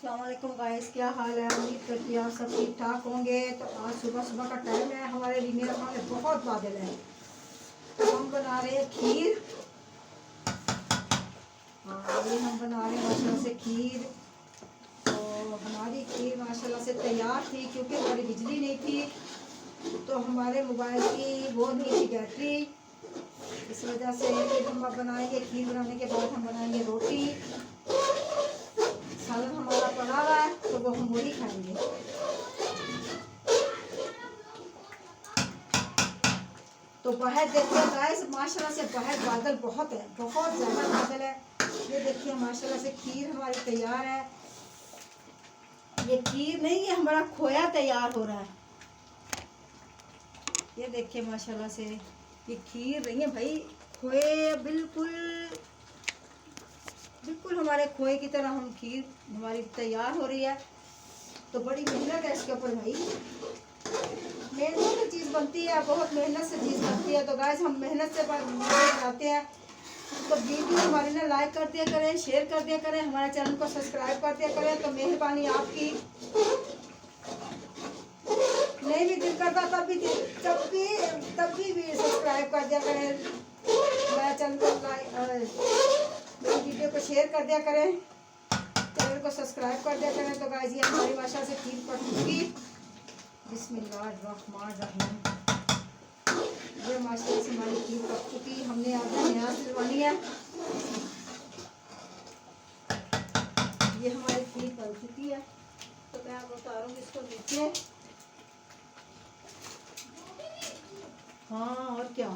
अस्सलाम वालेकुम गाइस, क्या हाल है। उम्मीद करती हूँ आप सब ठीक ठाक होंगे। तो आज सुबह सुबह का टाइम है, हमारे डिनर में बहुत बादल है। तो हम बना रहे हैं खीर। हाँ, ये हम बना रहे हैं माशाल्लाह से खीर। तो हमारी खीर माशाल्लाह से तैयार थी, क्योंकि हमारी बिजली नहीं थी तो हमारे मोबाइल की वो नहीं थी बैटरी। इस वजह से फिर हम अब बनाएंगे खीर। बनाने के बाद हम बनाएंगे रोटी। सालन हमारा पड़ा हुआ है तो वो हम वही खाएंगे। तो बाहर देखिए गाइस, माशाल्लाह से बाहर बादल बहुत है, बहुत ज़्यादा बादल है। ये देखिए माशाल्लाह से खीर हमारी तैयार है। ये खीर नहीं, ये हमारा खोया तैयार हो रहा है। ये देखिए माशाल्लाह से ये खीर नहीं है भाई, खोए बिल्कुल बिल्कुल हमारे खोए की तरह हम खीर हमारी तैयार हो रही है। तो बड़ी मेहनत है इसके ऊपर भाई, मेहनत से चीज़ बनती है, बहुत मेहनत से चीज़ बनती है। तो गाइस हम मेहनत से बनाते हैं। तो वीडियो हमारे ना लाइक कर दिया करें, शेयर कर दिया करें, हमारे चैनल को सब्सक्राइब कर दिया करें। तो मेहरबानी आपकी। नहीं भी दिल करता तब भी सब्सक्राइब कर दिया करें, हमारे चैनल को वीडियो को शेयर कर दिया करें, चैनल को सब्सक्राइब कर दिया करें। तो गाइस ये हमारी भाषा से खीर पक चुकी। बिस्मिल्लाहिर्रहमानिर्रहीम। ये माशाल्लाह से हमारी खीर पक चुकी। हमने आधा न्याज दिलवानी है। ये हमारी खीर पक चुकी है। तो मैं अब उतारूंगी इसको नीचे। हाँ और क्या।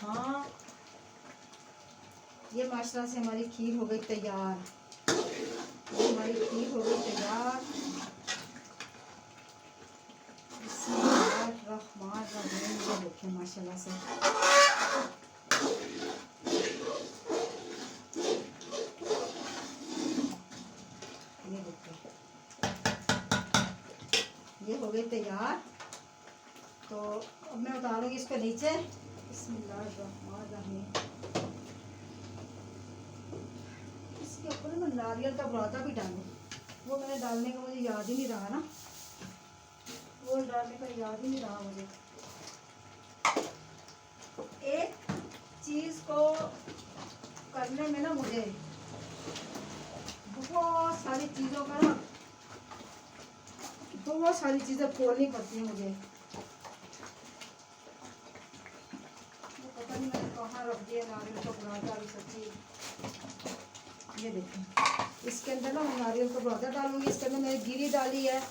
हाँ, ये माशाल्लाह से हमारी खीर हो गई तैयार। ये हमारी खीर हो गई तैयार। ये देखिए माशाल्लाह से ये देखिए ये हो गई तैयार। तो अब मैं उतारूंगी इसको नीचे। बिस्मिल्लाहिर्रहमानिर्रहीम। इसके ऊपर मैं नारियल का बुरादा भी डालूं, वो मैंने डालने का मुझे याद ही नहीं रहा ना, वो डालने का याद ही नहीं रहा मुझे। एक चीज़ को करने में ना मुझे बहुत सारी चीज़ों का ना बहुत सारी चीज़ें खोलनी पड़ती हैं मुझे। पता नहीं मैंने कहाँ रख दिया नारियल का बुरादा अभी सच्ची। ये देखें, इसके अंदर ना मैं नारियल का बुरादा डालूंगी। इसके अंदर मैंने गिरी डाली है,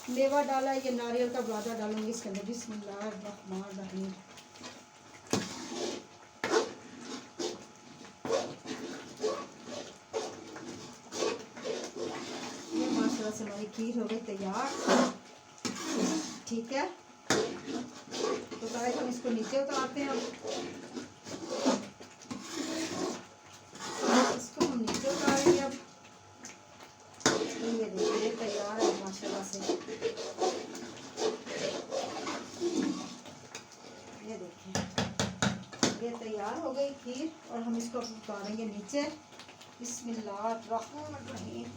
मेवा डाला है, ये नारियल का बुरादा डालूंगी इसके अंदर। बिस्मिल्लाहिर्रहमानिर्रहीम। ये माशाल्लाह से हमारी खीर हो गई तैयार। ठीक है, तो गाइस हम इसको नीचे उतारते हैं। अब इसको हम नीचे उतारेंगे। अब ये देखिए तैयार है माशाल्लाह से। ये देखिए ये तैयार हो गई खीर और हम इसको उतारेंगे नीचे। बिस्मिल्लाहिर्रहमानिर्रहीम।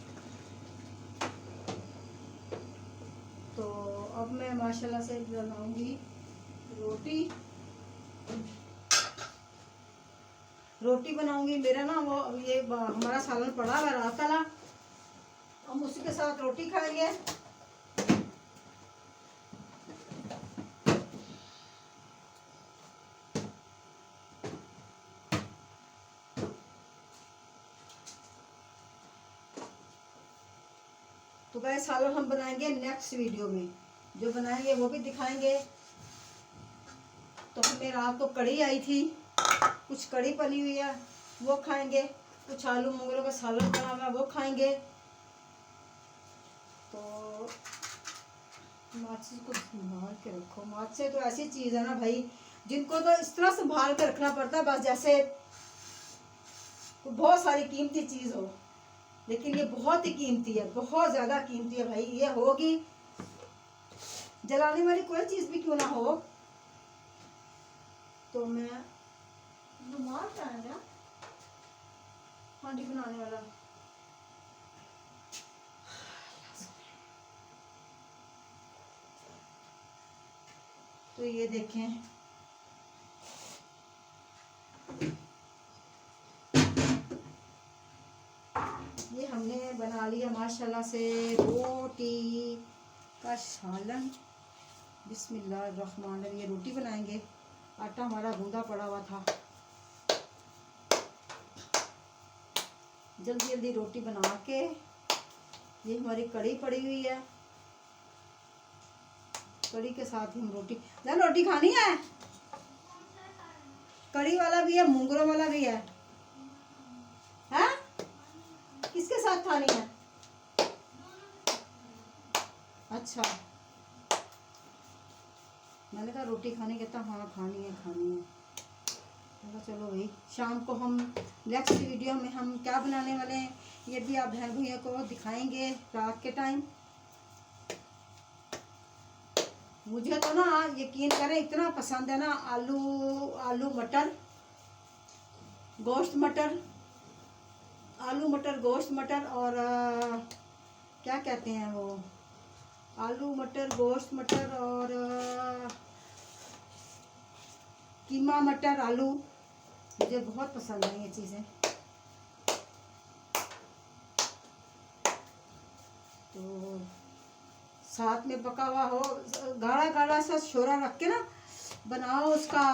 तो अब मैं माशाल्लाह से बनाऊंगी रोटी बनाऊंगी। मेरा ना वो ये हमारा सालन पड़ा हुआ रात वाला, हम उसी के साथ रोटी खाएंगे। तो गाइस सालन हम बनाएंगे नेक्स्ट वीडियो में, जो बनाएंगे वो भी दिखाएंगे। तो हमें रात को कढ़ी आई थी, कुछ कढ़ी बनी हुई है वो खाएंगे, कुछ आलू मूंगलों का सालन बना हुआ है वो खाएंगे। तो माचिस को संभाल के रखो। माचिस तो ऐसी चीज़ है ना भाई, जिनको तो इस तरह संभाल के रखना पड़ता है, बस जैसे बहुत सारी कीमती चीज़ हो। लेकिन ये बहुत ही कीमती है, बहुत ज़्यादा कीमती है भाई। ये होगी जलाने वाली कोई चीज़ भी क्यों ना हो। तो मैं रुमाल क्या है हांडी बनाने वाला, तो ये देखें, ये हमने बना लिया माशाल्लाह से रोटी का सालन। बिस्मिल्लाहिर्रहमानिर्रहीम। ये रोटी बनाएंगे, आटा हमारा गूंदा पड़ा हुआ था, जल्दी जल्दी रोटी बना के। ये हमारी कढ़ी पड़ी हुई है, कढ़ी के साथ ही हम रोटी। जान रोटी खानी है, कढ़ी वाला भी है, मूंगरों वाला भी है। हैं? किसके साथ खानी है? अच्छा, मैंने कहा रोटी खानी, कहता हाँ खानी है खानी है। मैंने कहा चलो भाई, शाम को हम नेक्स्ट वीडियो में हम क्या बनाने वाले हैं ये भी आप बहन भैया को दिखाएंगे रात के टाइम। मुझे तो ना यकीन करें इतना पसंद है ना, आलू मटर गोश्त मटर, आलू मटर गोश्त मटर, और क्या कहते हैं वो, आलू मटर गोश्त मटर और कीमा मटर आलू, मुझे बहुत पसंद है ये चीज़ें। तो साथ में पका हुआ हो, गाढ़ा गाढ़ा सा शोरा रख के ना बनाओ उसका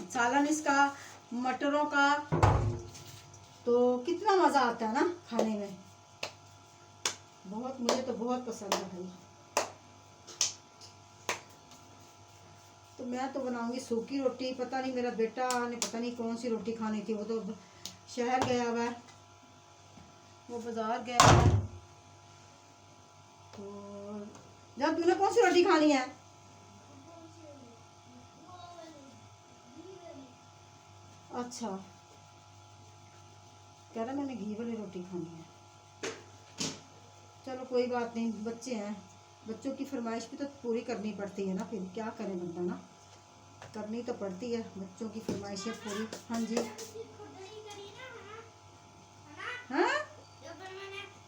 सालन, इसका मटरों का, तो कितना मज़ा आता है ना खाने में। बहुत, मुझे तो बहुत पसंद है भाई। तो मैं तो बनाऊंगी सूखी रोटी। पता नहीं मेरा बेटा ने पता नहीं कौन सी रोटी खानी थी, वो तो शहर गया हुआ है, वो बाजार गया हुआ है। तो जब तूने कौन सी रोटी खानी है? अच्छा, कह रहा मैंने घी वाली रोटी खानी है। चलो कोई बात नहीं, बच्चे हैं, बच्चों की फरमाइश भी तो पूरी करनी पड़ती है ना, फिर क्या करे बंदा ना, करनी तो पड़ती है बच्चों की फरमाइशें पूरी। हाँ जी, हाँ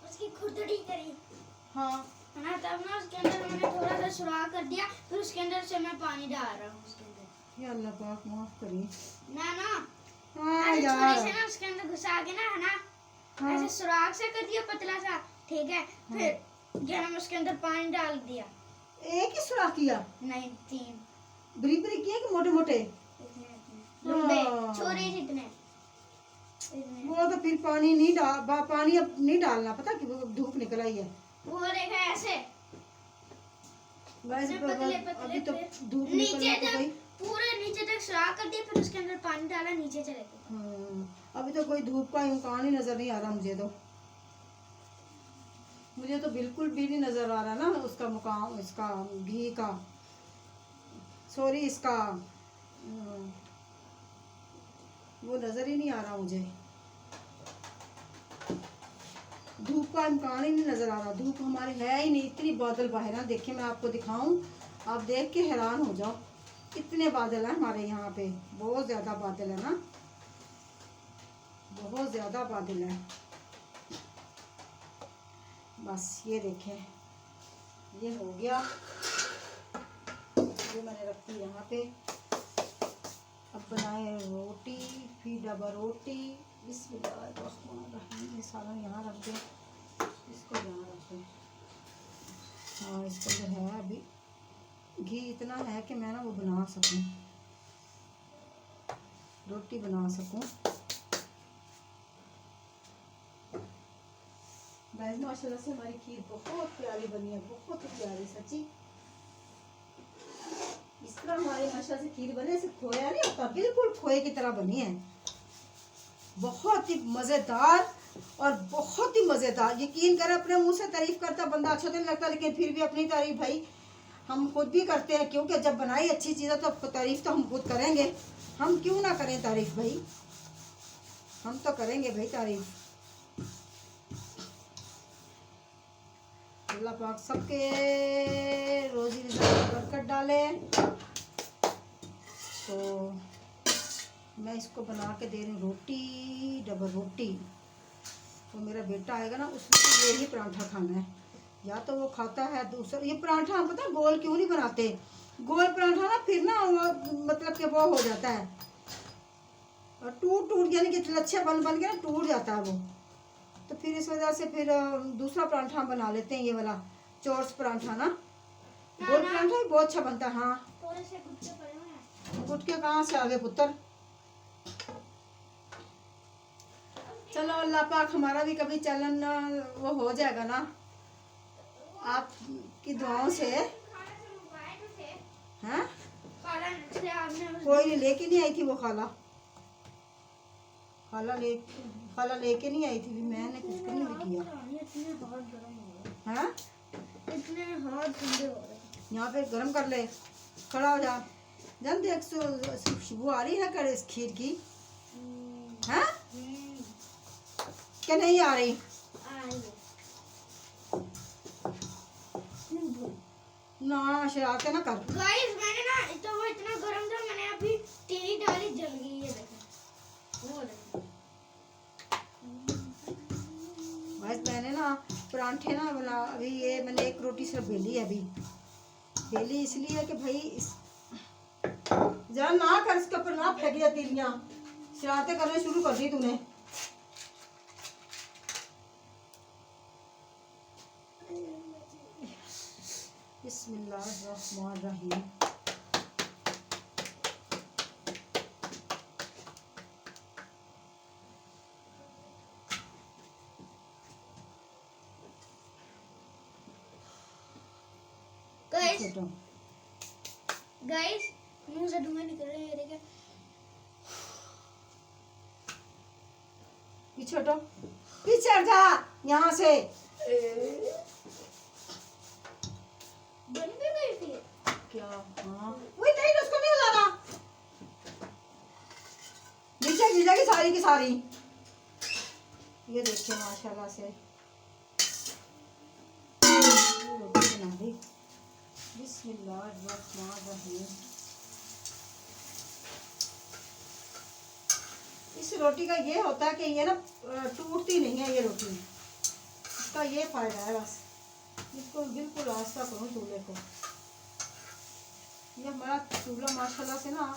उसकी खुरदड़ी करी, हाँ है ना, तब ना उसके अंदर मैंने थोड़ा सा सुराख कर दिया, फिर उसके अंदर से मैं पानी डाल रहा हूँ उसके अंदर। या अल्लाह पाक माफ करी। ना हाँ ऐसे यार, छुरी से ना उसके अंदर घुसा के ना, है ना, हाँ ऐसे सुराख से कर दिया पतला सा, ठीक है, फिर क्या नाम उसके अंदर पानी डाल दिया। एक ही सुराख किया? नहीं, 3 बरीक बरीक किए कि मोटे मोटे? लंबे छोरे जितने। वो तो फिर पानी नहीं पानी अब नहीं डालना, पता कि धूप निकल आई है। वो देखा ऐसे वैसे पतले अभी तो पतले धूप नीचे निकलने को तक, गई। पूरे नीचे तक सुराख कर दिया, फिर उसके अंदर पानी डाला, नीचे चले गए। अभी तो कोई धूप का इम्कान ही नजर नहीं आ रहा मुझे तो बिल्कुल भी नहीं नजर आ रहा ना उसका मुकाम, इसका घी का, सॉरी इसका वो नजर ही नहीं आ रहा मुझे, धूप का इम्कान ही नहीं नजर आ रहा। धूप हमारे है ही नहीं, इतनी बादल बाहर है। देखिए मैं आपको दिखाऊं, आप देख के हैरान हो जाओ, कितने बादल हैं हमारे यहाँ पे, बहुत ज्यादा बादल है ना, बहुत ज्यादा बादल है। बस ये देखें, ये हो गया, ये मैंने रखी यहाँ पे। अब बनाए रोटी, फिर डबल रोटी। बिस्मिल्लाहिर्रहमानिर्रहीम। ये सारा यहाँ रख दे, इसको यहाँ रख दे। हाँ, इसका जो है अभी घी इतना है कि मैं ना वो बना सकूँ, रोटी बना सकूँ। गाइस माशाल्लाह से हमारी खीर बहुत प्यारी बनी है, बहुत ही प्यारी, सच्ची। इस तरह हमारे माशाल्लाह से खीर बने, ऐसे खोया नहीं होता, बिल्कुल खोए की तरह बनी है, बहुत ही मज़ेदार और बहुत ही मज़ेदार। यकीन करें, अपने मुंह से तारीफ करता बंदा अच्छा तो नहीं लगता, लेकिन फिर भी अपनी तारीफ भाई हम खुद भी करते हैं, क्योंकि जब बनाई अच्छी चीज़ है तो तारीफ तो हम खुद करेंगे, हम क्यों ना करें तारीफ भाई, हम तो करेंगे भाई तारीफ। अल्लाह पाक सबके रोजी रिज़्क़ में बरकत डाले। तो मैं इसको बना के दे रही हूँ रोटी, डबल रोटी। तो मेरा बेटा आएगा ना, उसको यही परांठा खाना है, या तो वो खाता है दूसरा। ये परांठा हम पता है गोल क्यों नहीं बनाते, गोल पराठा ना फिर ना वो मतलब कि वो हो जाता है और टूट यानी कि लच्छे बन के ना टूट जाता है वो। तो फिर इस वजह से फिर दूसरा पराठा बना लेते हैं, ये वाला चोरस पराठा ना। गोल पराठा भी बहुत अच्छा बनता है। हाँ थोड़े से गुटके पड़े हुए हैं। गुटके कहाँ से आ गए पुत्र। चलो अल्लाह पाक हमारा भी कभी चलन वो हो जाएगा ना आपकी दुआओं से। हैं? कोई नहीं लेके नहीं आई थी वो खाला लेके नहीं आई थी, मैंने कुछ नहीं भी किया। हैं? इतने हाथ ठंडे हो रहे। यहाँ पे गरम कर ले, खड़ा हो जा। जन देख खुशबू आ रही है ना करे इस खीर की। हैं? क्या नहीं आ रही? ना शरारतें ना कर। गाइस मैंने ना तो वो इतना गरम था, मैंने अभी चीनी डाली जल गई, ये देखो वो देखो। गाइस मैंने ना परांठे ना बना अभी, ये मैंने एक रोटी सिर्फ बेली है अभी। बेली इसलिए कि भाई जरा ना कर, इसके ऊपर ना फेंक दिया तीलियां, शरारतें करने शुरू कर दी तूने। बिस्मिल्लाहिर्रहमानिर्रहीम। गाइस मुंह से धुआं निकल रहा है, देखिए। पीछे हटो, पीछे हट जा यहाँ से। बन भी गई थी क्या? हाँ वही नहीं, उसको नहीं हिलाना, नीचे गिर जाएगी सारी की सारी। ये देखिए माशाल्लाह से रोटी बना दी। बिस्मिल्लाहिर्रहमानिर्रहीम। इस रोटी का ये होता है कि ये ना टूटती नहीं है ये रोटी, इसका ये फायदा है बस। इसको बिल्कुल आस्था करो चूल्हे को। ये हमारा चूल्हा माशाल्लाह से ना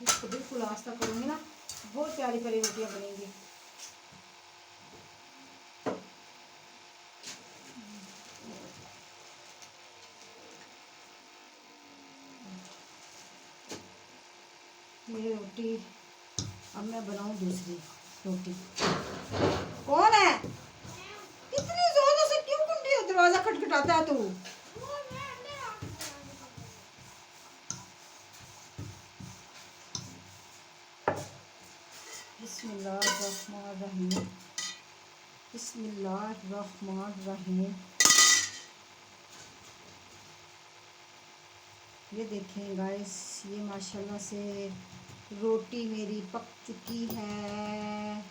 इसको बिल्कुल आस्था करूँगी ना, बहुत प्यारी प्यारी रोटियाँ बनेंगी। ये रोटी अब मैं बनाऊँ दूसरी रोटी। कौन है? इतनी जोरों से क्यों कुंडी दरवाजा खटखटाता है तू? बिस्मिल्लाहिर्रहमानिर्रहीम। बिस्मिल्लाहिर्रहमानिर्रहीम। ये देखें गाइस, ये माशाल्लाह से रोटी मेरी पक चुकी है।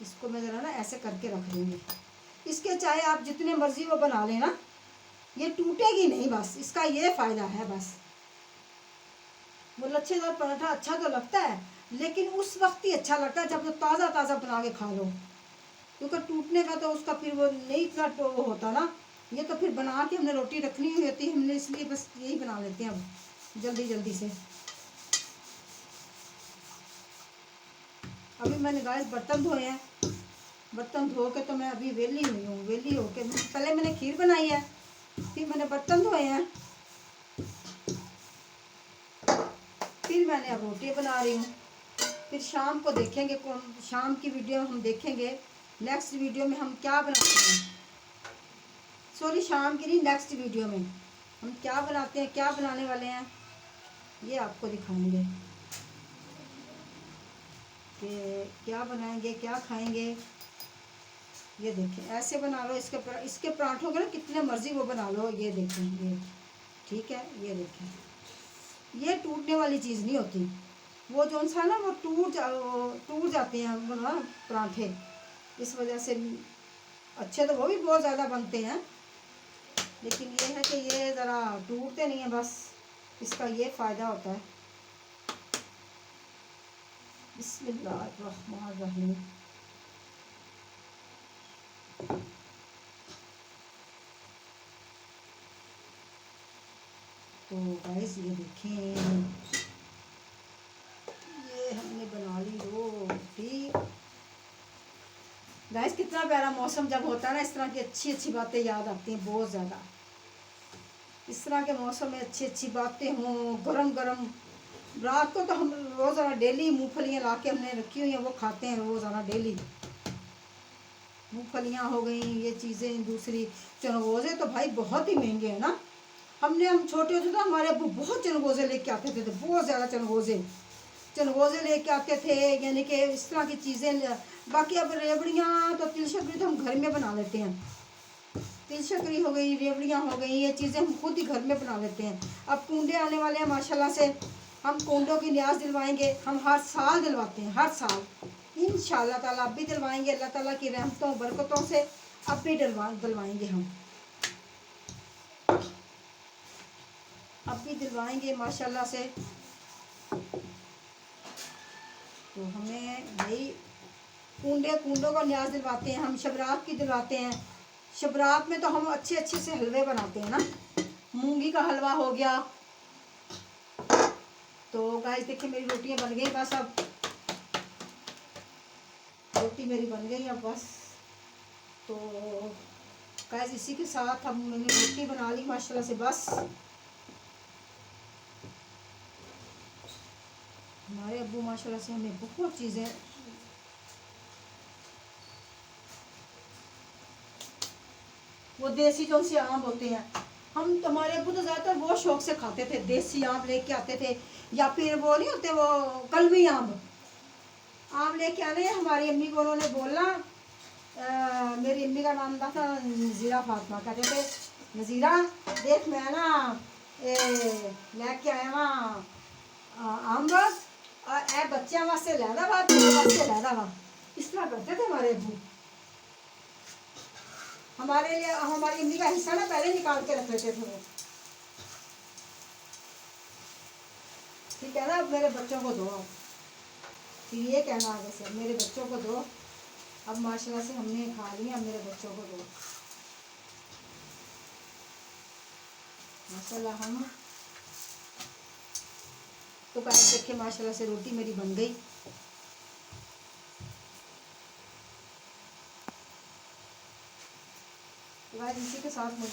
इसको मैं ज़रा ना ऐसे करके रख दूँगी। इसके चाहे आप जितने मर्जी वो बना लेना, ये टूटेगी नहीं, बस इसका ये फ़ायदा है। बस वो लच्छेदार पराठा अच्छा तो लगता है, लेकिन उस वक्त ही अच्छा लगता है जब वो ताज़ा ताज़ा बना के खा लो, क्योंकि टूटने का तो उसका फिर वो नहीं इतना वो होता ना। ये तो फिर बना के हमने रोटी रखनी हुई होती है, हमने इसलिए बस यही बना लेते हैं अब जल्दी जल्दी से। अभी मैंने गाइस बर्तन धोए हैं, बर्तन धो के तो मैं अभी वेली हुई हूँ। वेली होके पहले मैंने खीर बनाई है, फिर मैंने बर्तन धोए हैं, फिर मैंने अब रोटी बना रही हूँ। फिर शाम को देखेंगे, शाम की वीडियो हम देखेंगे, नेक्स्ट वीडियो में हम क्या बनाते हैं। सॉरी शाम की नहीं, नेक्स्ट वीडियो में हम क्या बनाते हैं, क्या बनाने वाले हैं, ये आपको दिखाएंगे कि क्या बनाएंगे, क्या खाएंगे। ये देखें ऐसे बना लो, इसके पराठों के ना कितने मर्जी वो बना लो। ये देखें, ये ठीक है। ये देखें, ये टूटने वाली चीज़ नहीं होती। वो जो सा ना वो टूट जाते हैं वो ना पराठे, इस वजह से अच्छे तो वो भी बहुत ज़्यादा बनते हैं, लेकिन ये है कि ये ज़रा टूटते नहीं है, बस इसका ये फ़ायदा होता है। बिस्मिल्लाहिर्रहमानिर्रहीम। तो गाइस ये देखें, ये हमने बना ली रोटी। गाइस कितना प्यारा मौसम जब होता है ना, इस तरह की अच्छी अच्छी बातें याद आती हैं बहुत ज़्यादा। इस तरह के मौसम में अच्छी अच्छी बातें हों, गरम गरम। रात को तो हम रोज़ाना डेली मूंगफलियाँ ला के हमने रखी हुई हैं, वो खाते हैं रोज़ाना डेली। मूंगफलियाँ हो गई, ये चीज़ें। दूसरी चनगोज़े तो भाई बहुत ही महंगे हैं ना। हम छोटे होते तो हमारे अब्बू बहुत चनगोज़े लेके आते थे, बहुत ज़्यादा चनगोज़े लेके आते थे, यानी कि इस तरह की चीज़ें। बाकी अब रेवड़ियाँ तो तिल शक्करी तो हम घर में बना लेते हैं। तिल शक्करी हो गई, रेवड़ियाँ हो गई, ये चीज़ें हम खुद ही घर में बना लेते हैं। अब कूंडे आने वाले हैं माशाल्लाह से, हम कूंडों की न्याज दिलवाएंगे। हम हर साल दिलवाते हैं, हर साल इंशाल्लाह ताला अब भी दिलवाएंगे। अल्लाह ताला की रहमतों बरकतों से अब भी दिलवाएंगे हम, अब भी दिलवाएंगे माशाल्लाह से। तो हमें भाई कूंडों का न्याज दिलवाते हैं हम। शबरात की दिलवाते हैं। शबरात में तो हम अच्छे अच्छे से हलवे बनाते हैं ना। मूंगी का हलवा हो गया। तो गाइस देखिए मेरी रोटियां बन गई, बस अब रोटी मेरी बन गई अब बस। तो गाइस इसी के साथ हम मैंने रोटी बना ली माशाल्लाह से। बस हमारे अब्बू माशाल्लाह से हमें बहुत चीज़ें, वो देसी जो से आम होते हैं, हम हमारे अब्बू तो ज़्यादातर वो शौक से खाते थे। देसी आम लेके आते थे, या फिर वो नहीं होते वो कलमी आम लेके आने। हमारी अम्मी को उन्होंने बोलना, मेरी अम्मी का नाम था नज़ीरा फातिमा। कहते थे नज़ीरा देख मैं ना लेके आया वहाँ आम बस, और ए बच्चों वास्ते लैदा वा, तेरे वास्ते लैदा वा। इस तरह करते थे हमारे अब्बू। हमारे लिए हमारी अम्मी का हिस्सा ना पहले निकाल के रख लेते थे वो। ठीक है ना, अब मेरे बच्चों को दो। फिर ये कहना आगे से मेरे बच्चों को दो। अब माशाल्लाह से हमने खा लिया, अब मेरे बच्चों को दो माशाल्लाह। हम तो गाइस देखिए माशाल्लाह से रोटी मेरी बन गई। तो गाइस इसी के साथ मुझे